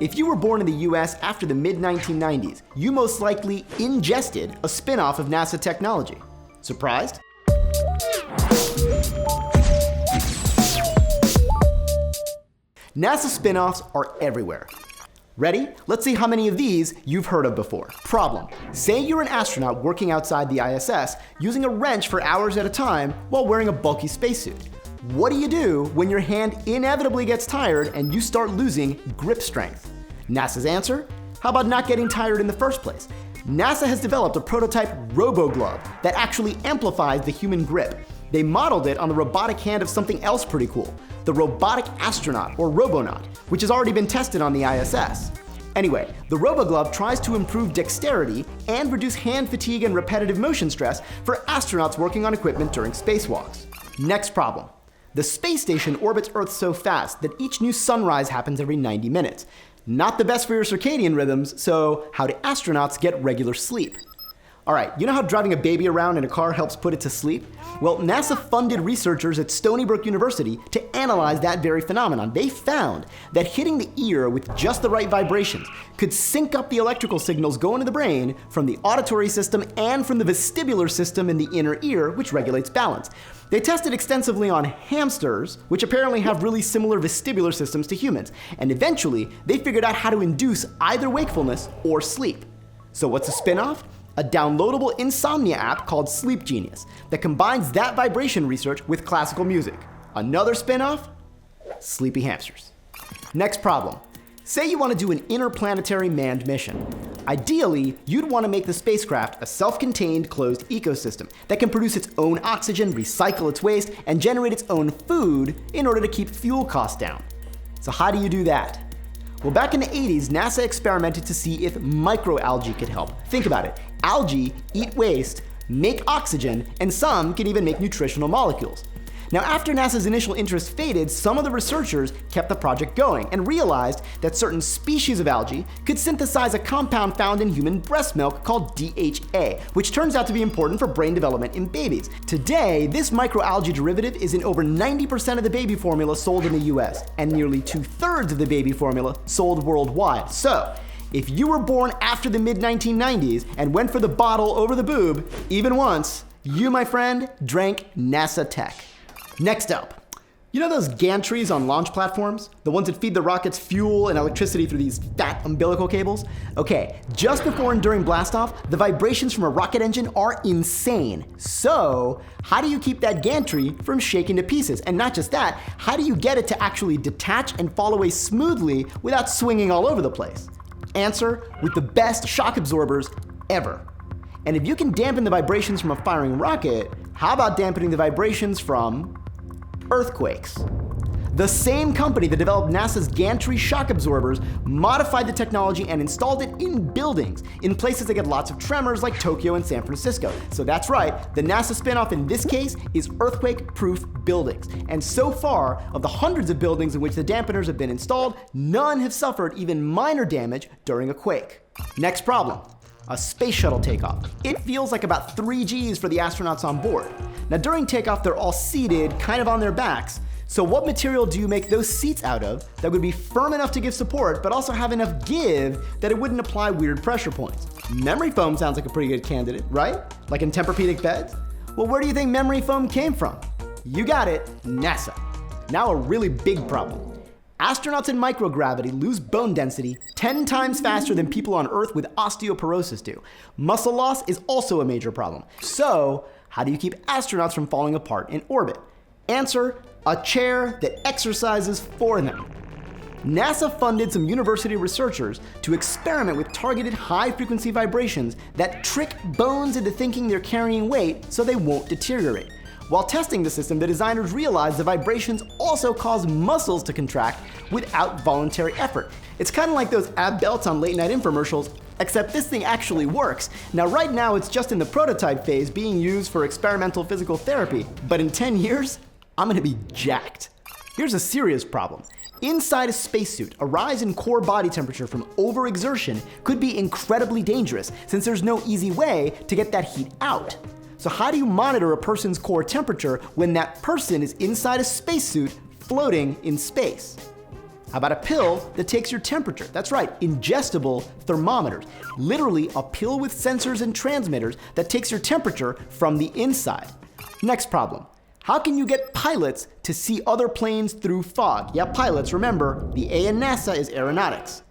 If you were born in the US after the mid-1990s, you most likely ingested a spin-off of NASA technology. Surprised? NASA spin-offs are everywhere. Ready? Let's see how many of these you've heard of before. Problem: say you're an astronaut working outside the ISS using a wrench for hours at a time while wearing a bulky spacesuit. What do you do when your hand inevitably gets tired and you start losing grip strength? NASA's answer? How about not getting tired in the first place? NASA has developed a prototype robo-glove that actually amplifies the human grip. They modeled it on the robotic hand of something else pretty cool, the robotic astronaut, or robonaut, which has already been tested on the ISS. Anyway, the robo-glove tries to improve dexterity and reduce hand fatigue and repetitive motion stress for astronauts working on equipment during spacewalks. Next problem. The space station orbits Earth so fast that each new sunrise happens every 90 minutes. Not the best for your circadian rhythms, so how do astronauts get regular sleep? Alright, you know how driving a baby around in a car helps put it to sleep? Well, NASA funded researchers at Stony Brook University to analyze that very phenomenon. They found that hitting the ear with just the right vibrations could sync up the electrical signals going to the brain from the auditory system and from the vestibular system in the inner ear, which regulates balance. They tested extensively on hamsters, which apparently have really similar vestibular systems to humans, and eventually they figured out how to induce either wakefulness or sleep. So what's a spin-off? A downloadable insomnia app called Sleep Genius that combines that vibration research with classical music. Another spin-off? Sleepy hamsters. Next problem. Say you want to do an interplanetary manned mission. Ideally, you'd want to make the spacecraft a self-contained closed ecosystem that can produce its own oxygen, recycle its waste, and generate its own food in order to keep fuel costs down. So how do you do that? Well, back in the 80s, NASA experimented to see if microalgae could help. Think about it. Algae eat waste, make oxygen, and some can even make nutritional molecules. Now, after NASA's initial interest faded, some of the researchers kept the project going and realized that certain species of algae could synthesize a compound found in human breast milk called DHA, which turns out to be important for brain development in babies. Today, this microalgae derivative is in over 90% of the baby formula sold in the US, and nearly 2/3 of the baby formula sold worldwide. So, if you were born after the mid-1990s and went for the bottle over the boob, even once, you, my friend, drank NASA tech. Next up, you know those gantries on launch platforms? The ones that feed the rockets fuel and electricity through these fat umbilical cables? Okay, just before and during blastoff, the vibrations from a rocket engine are insane. So, how do you keep that gantry from shaking to pieces? And not just that, how do you get it to actually detach and fall away smoothly without swinging all over the place? Answer: with the best shock absorbers ever. And if you can dampen the vibrations from a firing rocket, how about dampening the vibrations from earthquakes? The same company that developed NASA's gantry shock absorbers modified the technology and installed it in buildings, in places that get lots of tremors like Tokyo and San Francisco. So that's right, the NASA spinoff in this case is earthquake-proof buildings. And so far, of the hundreds of buildings in which the dampeners have been installed, none have suffered even minor damage during a quake. Next problem. A space shuttle takeoff. It feels like about 3 Gs for the astronauts on board. Now during takeoff, they're all seated, kind of on their backs. So what material do you make those seats out of that would be firm enough to give support, but also have enough give that it wouldn't apply weird pressure points? Memory foam sounds like a pretty good candidate, right? Like in Tempur-Pedic beds? Well, where do you think memory foam came from? You got it, NASA. Now a really big problem. Astronauts in microgravity lose bone density 10 times faster than people on Earth with osteoporosis do. Muscle loss is also a major problem. So, how do you keep astronauts from falling apart in orbit? Answer: a chair that exercises for them. NASA funded some university researchers to experiment with targeted high-frequency vibrations that trick bones into thinking they're carrying weight so they won't deteriorate. While testing the system, the designers realized the vibrations also cause muscles to contract without voluntary effort. It's kind of like those ab belts on late-night infomercials, except this thing actually works. Now right now it's just in the prototype phase being used for experimental physical therapy, but in 10 years, I'm gonna be jacked. Here's a serious problem. Inside a spacesuit, a rise in core body temperature from overexertion could be incredibly dangerous since there's no easy way to get that heat out. So how do you monitor a person's core temperature when that person is inside a spacesuit floating in space? How about a pill that takes your temperature? That's right, ingestible thermometers. Literally a pill with sensors and transmitters that takes your temperature from the inside. Next problem. How can you get pilots to see other planes through fog? Yeah, pilots, remember, the A in NASA is aeronautics.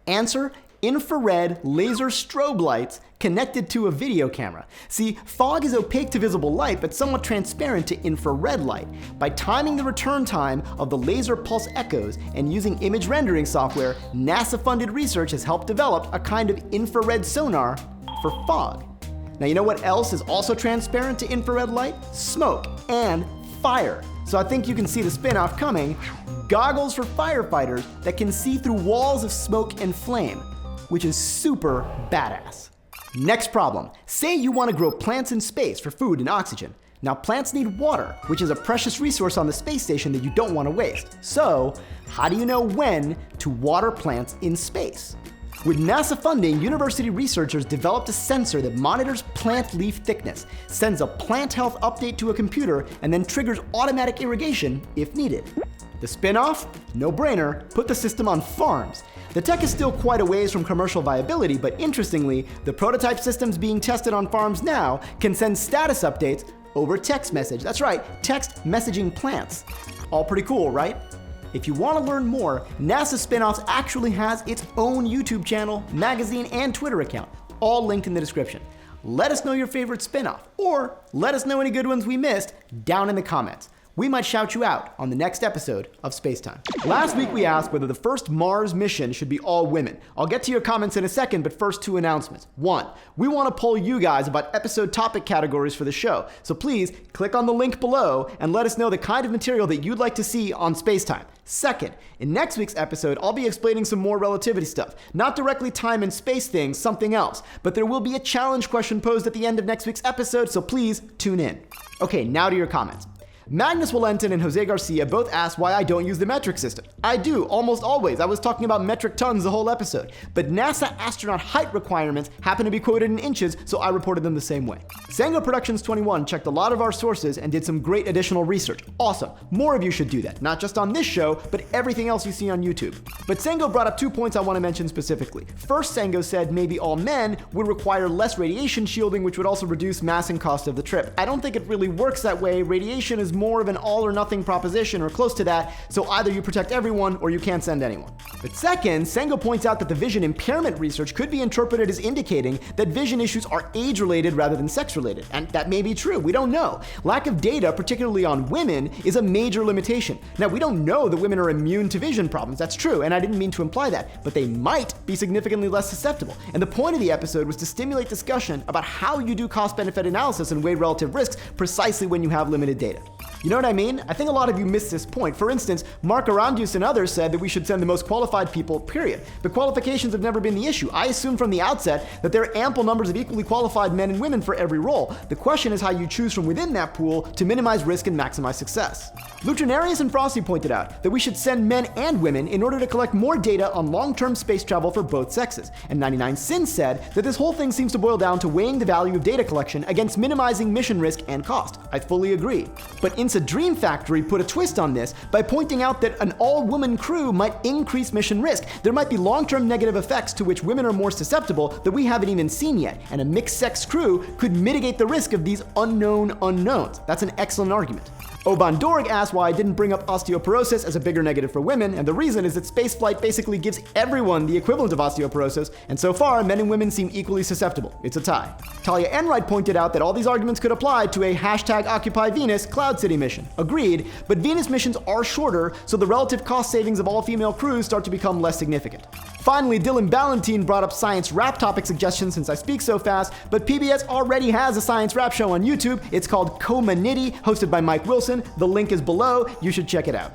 Answer, infrared laser strobe lights connected to a video camera. See, fog is opaque to visible light, but somewhat transparent to infrared light. By timing the return time of the laser pulse echoes and using image rendering software, NASA-funded research has helped develop a kind of infrared sonar for fog. Now, you know what else is also transparent to infrared light? Smoke and fire. So I think you can see the spin-off coming. Goggles for firefighters that can see through walls of smoke and flame, which is super badass. Next problem. Say you want to grow plants in space for food and oxygen. Now, plants need water, which is a precious resource on the space station that you don't want to waste. So, how do you know when to water plants in space? With NASA funding, university researchers developed a sensor that monitors plant leaf thickness, sends a plant health update to a computer, and then triggers automatic irrigation if needed. The spin-off? No-brainer, put the system on farms. The tech is still quite a ways from commercial viability, but interestingly, the prototype systems being tested on farms now can send status updates over text message. That's right, text messaging plants. All pretty cool, right? If you want to learn more, NASA Spinoffs actually has its own YouTube channel, magazine, and Twitter account, all linked in the description. Let us know your favorite spinoff, or let us know any good ones we missed down in the comments. We might shout you out on the next episode of Spacetime. Last week we asked whether the first Mars mission should be all women. I'll get to your comments in a second, but first, two announcements. One, we want to poll you guys about episode topic categories for the show. So please click on the link below and let us know the kind of material that you'd like to see on Spacetime. Second, in next week's episode, I'll be explaining some more relativity stuff. Not directly time and space things, something else. But there will be a challenge question posed at the end of next week's episode, so please tune in. Okay, now to your comments. Magnus Wallentin and Jose Garcia both asked why I don't use the metric system. I do, almost always. I was talking about metric tons the whole episode. But NASA astronaut height requirements happen to be quoted in inches, so I reported them the same way. Sango Productions 21 checked a lot of our sources and did some great additional research. Awesome. More of you should do that, not just on this show, but everything else you see on YouTube. But Sango brought up 2 points I want to mention specifically. First, Sango said maybe all men would require less radiation shielding, which would also reduce mass and cost of the trip. I don't think it really works that way. Radiation is more of an all or nothing proposition or close to that, so either you protect everyone or you can't send anyone. But second, Sango points out that the vision impairment research could be interpreted as indicating that vision issues are age-related rather than sex-related, and that may be true. We don't know. Lack of data, particularly on women, is a major limitation. Now, we don't know that women are immune to vision problems. That's true, and I didn't mean to imply that, but they might be significantly less susceptible. And the point of the episode was to stimulate discussion about how you do cost-benefit analysis and weigh relative risks precisely when you have limited data. You know what I mean? I think a lot of you missed this point. For instance, Mark Arandius and others said that we should send the most qualified people, period. But qualifications have never been the issue. I assumed from the outset that there are ample numbers of equally qualified men and women for every role. The question is how you choose from within that pool to minimize risk and maximize success. Lutrinarius and Frosty pointed out that we should send men and women in order to collect more data on long-term space travel for both sexes. And 99 Sin said that this whole thing seems to boil down to weighing the value of data collection against minimizing mission risk and cost. I fully agree. But Insa Dream Factory put a twist on this by pointing out that an all-woman crew might increase mission risk. There might be long-term negative effects to which women are more susceptible that we haven't even seen yet, and a mixed-sex crew could mitigate the risk of these unknown unknowns. That's an excellent argument. Oban Dorg asked why I didn't bring up osteoporosis as a bigger negative for women, and the reason is that spaceflight basically gives everyone the equivalent of osteoporosis, and so far, men and women seem equally susceptible. It's a tie. Talia Enright pointed out that all these arguments could apply to a #OccupyVenus Cloud City mission. Agreed, but Venus missions are shorter, so the relative cost savings of all-female crews start to become less significant. Finally, Dylan Ballantine brought up science rap topic suggestions since I speak so fast, but PBS already has a science rap show on YouTube. It's called Coma Niddy, hosted by Mike Wilson. The link is below. You should check it out.